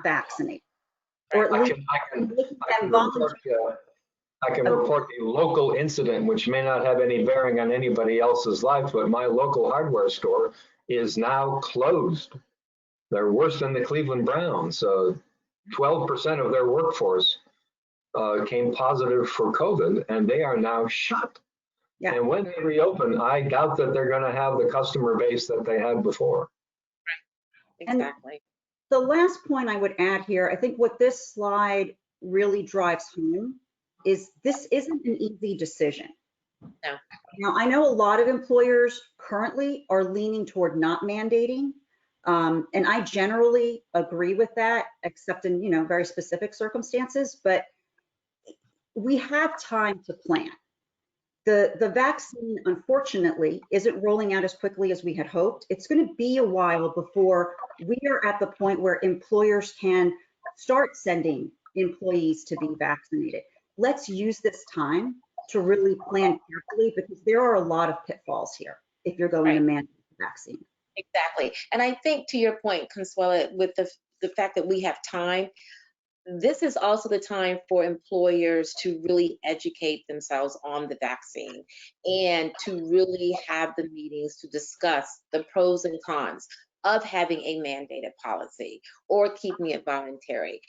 vaccinating, or at least I can report a local incident which may not have any bearing on anybody else's life, but my local hardware store is now closed. They're worse than the Cleveland Browns. 12% of their workforce came positive for COVID, and they are now shut. Yeah. And when they reopen, I doubt that they're going to have the customer base that they had before. Right. Exactly. And the last point I would add here, I think what this slide really drives home is this isn't an easy decision. No. Now, I know a lot of employers currently are leaning toward not mandating, and I generally agree with that, except in very specific circumstances. But we have time to plan. The vaccine, unfortunately, isn't rolling out as quickly as we had hoped. It's going to be a while before we are at the point where employers can start sending employees to be vaccinated. Let's use this time to really plan carefully, because there are a lot of pitfalls here if you're going to mandate the vaccine. Exactly. And I think, to your point, Consuela, with the fact that we have time, this is also the time for employers to really educate themselves on the vaccine and to really have the meetings to discuss the pros and cons of having a mandated policy or keeping it voluntary.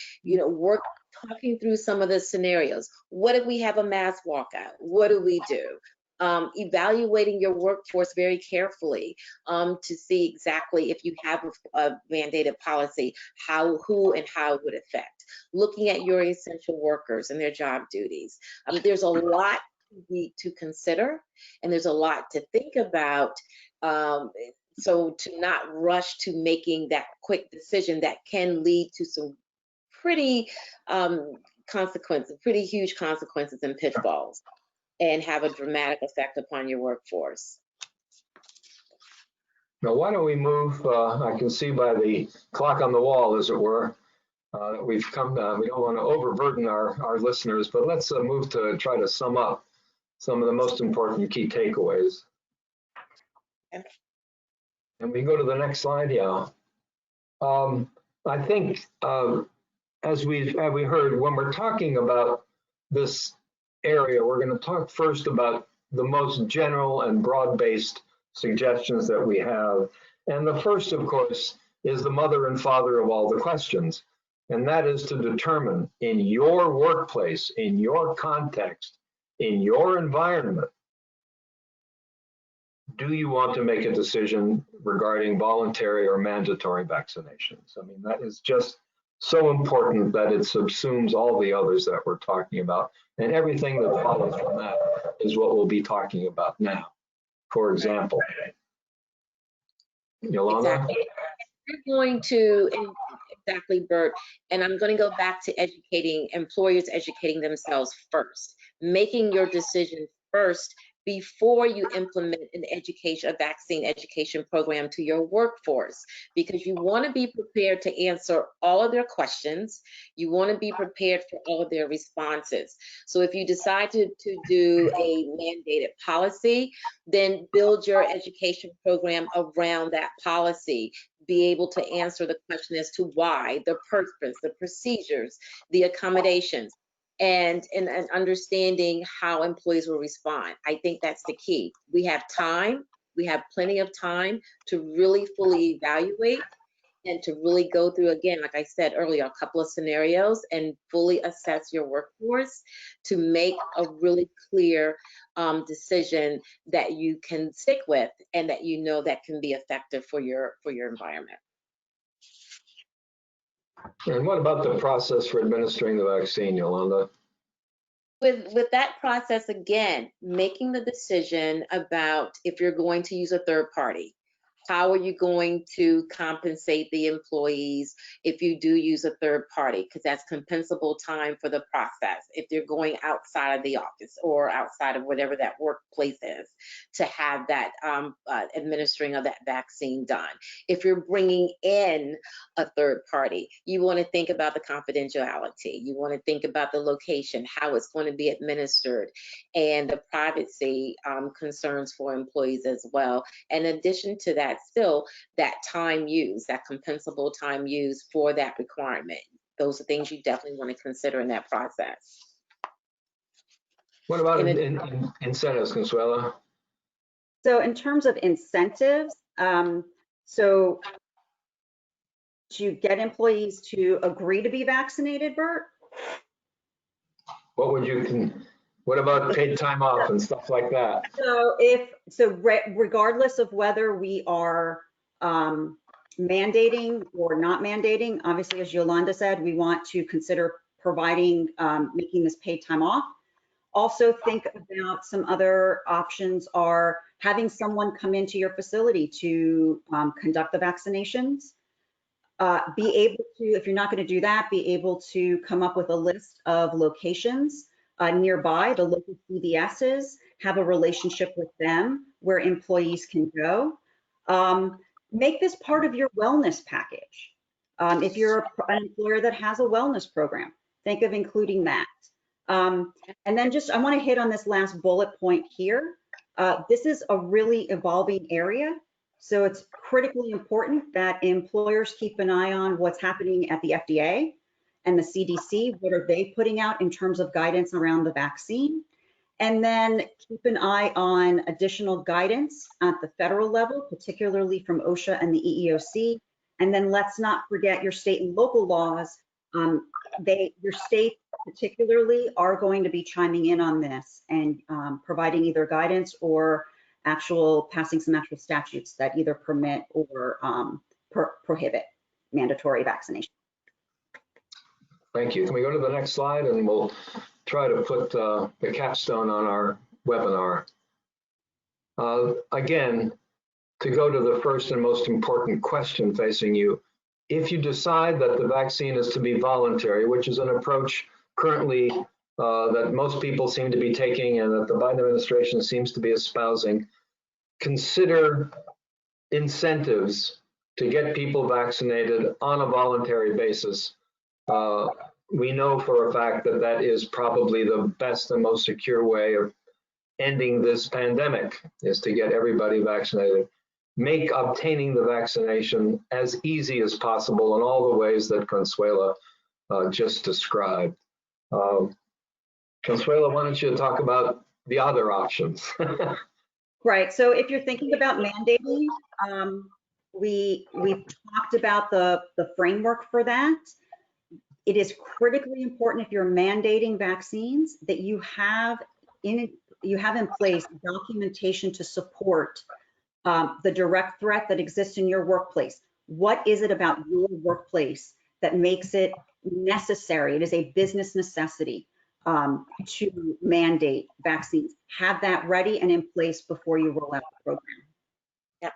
Talking through some of the scenarios. What if we have a mass walkout? What do we do? Evaluating your workforce very carefully to see exactly if you have a mandated policy, who and how it would affect. Looking at your essential workers and their job duties. There's a lot to consider, and there's a lot to think about. So to not rush to making that quick decision that can lead to some pretty pretty huge consequences and pitfalls, and have a dramatic effect upon your workforce. Now, why don't we move, I can see by the clock on the wall, as it were, we've come, we don't want to overburden our listeners, but let's move to try to sum up some of the most important key takeaways. Okay. And we go to the next slide, yeah. I think, as we heard, when we're talking about this area, we're going to talk first about the most general and broad-based suggestions that we have. And the first, of course, is the mother and father of all the questions. and that is to determine in your workplace, in your context, in your environment, do you want to make a decision regarding voluntary or mandatory vaccinations? I mean, that is just so important that it subsumes all the others that we're talking about. And everything that follows from that is what we'll be talking about now. For example, Yolanda? Exactly. We're going to, exactly, Bert, and I'm going to go back to educating employers, educating themselves first, making your decision first before you implement a vaccine education program to your workforce, because you want to be prepared to answer all of their questions. You want to be prepared for all of their responses. So if you decide to do a mandated policy, then build your education program around that policy. Be able to answer the question as to why, the purpose, the procedures, the accommodations, and understanding how employees will respond. I think that's the key. We have time, we have plenty of time to really fully evaluate and to really go through, again, like I said earlier, a couple of scenarios and fully assess your workforce to make a really clear decision that you can stick with and that you know that can be effective for your environment. And what about the process for administering the vaccine, Yolanda? With that process, again, making the decision about if you're going to use a third party. How are you going to compensate the employees if you do use a third party? Because that's compensable time for the process. If you're going outside of the office or outside of whatever that workplace is to have that administering of that vaccine done. If you're bringing in a third party, you want to think about the confidentiality. You want to think about the location, how it's going to be administered, and the privacy concerns for employees as well. In addition to that, still that time used, that compensable time used for that requirement. Those are things you definitely want to consider in that process. What about incentives, Consuela? So in terms of incentives, so to get employees to agree to be vaccinated, Bert? What about paid time off and stuff like that? So regardless of whether we are mandating or not mandating, obviously, as Yolanda said, we want to consider providing, making this paid time off. Also think about some other options are having someone come into your facility to conduct the vaccinations. Be able to, if you're not going to do that, be able to come up with a list of locations nearby, the local CVSs, have a relationship with them where employees can go. Make this part of your wellness package. If you're an employer that has a wellness program, think of including that. And then I want to hit on this last bullet point here. This is a really evolving area. So it's critically important that employers keep an eye on what's happening at the FDA and the CDC. What are they putting out in terms of guidance around the vaccine? And then keep an eye on additional guidance at the federal level, particularly from OSHA and the EEOC. And then let's not forget your state and local laws. Your state particularly are going to be chiming in on this and providing either guidance or passing some actual statutes that either permit or prohibit mandatory vaccination. Thank you. Can we go to the next slide and we'll try to put the capstone on our webinar. Again, to go to the first and most important question facing you, if you decide that the vaccine is to be voluntary, which is an approach currently that most people seem to be taking and that the Biden administration seems to be espousing, consider incentives to get people vaccinated on a voluntary basis. We know for a fact that that is probably the best and most secure way of ending this pandemic, is to get everybody vaccinated. Make obtaining the vaccination as easy as possible in all the ways that Consuela just described. Consuela, why don't you talk about the other options? Right. So if you're thinking about mandating, we've talked about the framework for that. It is critically important if you're mandating vaccines that you have in place documentation to support the direct threat that exists in your workplace. What is it about your workplace that makes it necessary? It is a business necessity to mandate vaccines. Have that ready and in place before you roll out the program. Yep.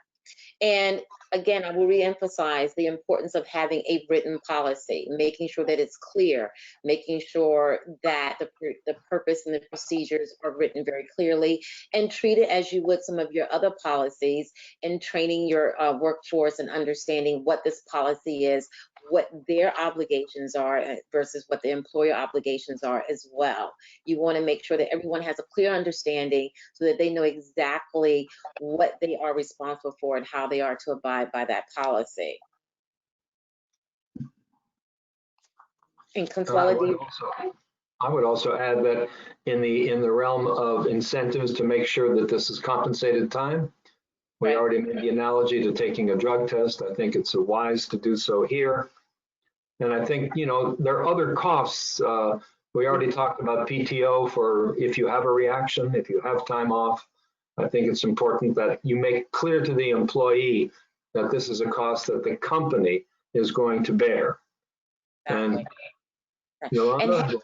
And again, I will reemphasize the importance of having a written policy, making sure that it's clear, making sure that the purpose and the procedures are written very clearly, and treat it as you would some of your other policies, and training your workforce and understanding what this policy is, what their obligations are versus what the employer obligations are as well. You want to make sure that everyone has a clear understanding so that they know exactly what they are responsible for and how they are to abide by that policy. And Consuela, I would also add that in the realm of incentives to make sure that this is compensated time, we right. already made the analogy to taking a drug test. I think it's wise to do so here. And I think, you know, there are other costs. We already talked about PTO for if you have a reaction, if you have time off. I think it's important that you make clear to the employee that this is a cost that the company is going to bear. Exactly. And Yolanda, have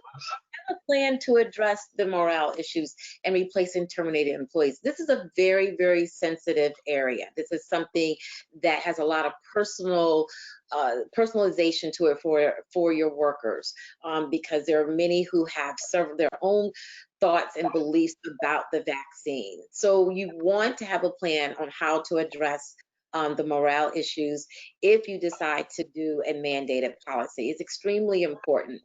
a plan to address the morale issues and replacing terminated employees. This is a very, very sensitive area. This is something that has a lot of personalization to it for your workers, because there are many who have their own thoughts and beliefs about the vaccine. So you want to have a plan on how to address the morale issues if you decide to do a mandated policy. It's extremely important.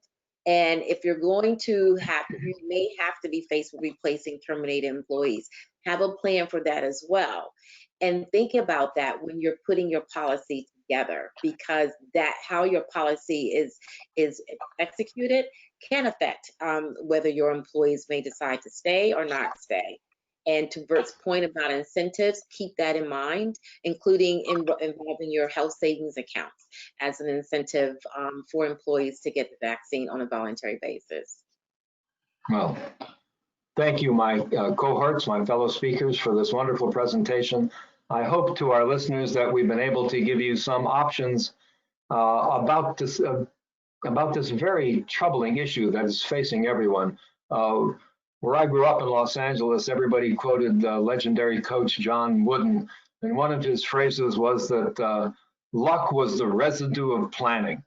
And if you're going to you may have to be faced with replacing terminated employees. Have a plan for that as well. And think about that when you're putting your policy together, because how your policy is executed can affect whether your employees may decide to stay or not stay. And to Bert's point about incentives, keep that in mind, including involving your health savings accounts as an incentive for employees to get the vaccine on a voluntary basis. well, thank you, my cohorts, my fellow speakers, for this wonderful presentation. I hope to our listeners that we've been able to give you some options about this very troubling issue that is facing everyone. Where I grew up in Los Angeles, everybody quoted legendary coach John Wooden, and one of his phrases was that luck was the residue of planning.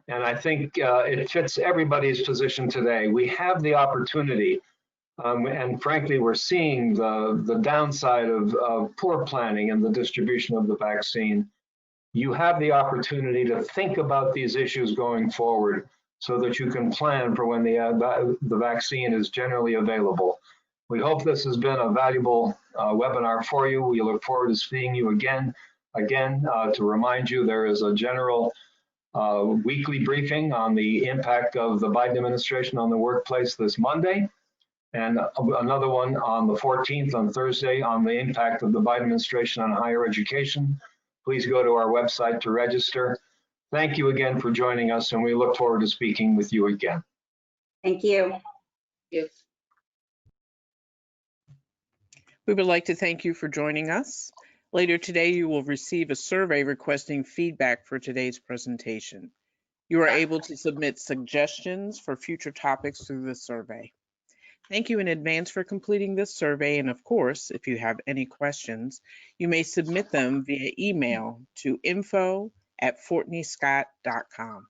And I think it fits everybody's position today. We have the opportunity, and frankly, we're seeing the downside of poor planning and the distribution of the vaccine. You have the opportunity to think about these issues going forward, so that you can plan for when the vaccine is generally available. We hope this has been a valuable webinar for you. We look forward to seeing you again. To remind you, there is a general weekly briefing on the impact of the Biden administration on the workplace this Monday, and another one on the 14th, on Thursday, on the impact of the Biden administration on higher education. Please go to our website to register. Thank you again for joining us, and we look forward to speaking with you again. Thank you. Yes. We would like to thank you for joining us. Later today, you will receive a survey requesting feedback for today's presentation. You are able to submit suggestions for future topics through the survey. Thank you in advance for completing this survey, and of course, if you have any questions, you may submit them via email to info@FortneyScott.com.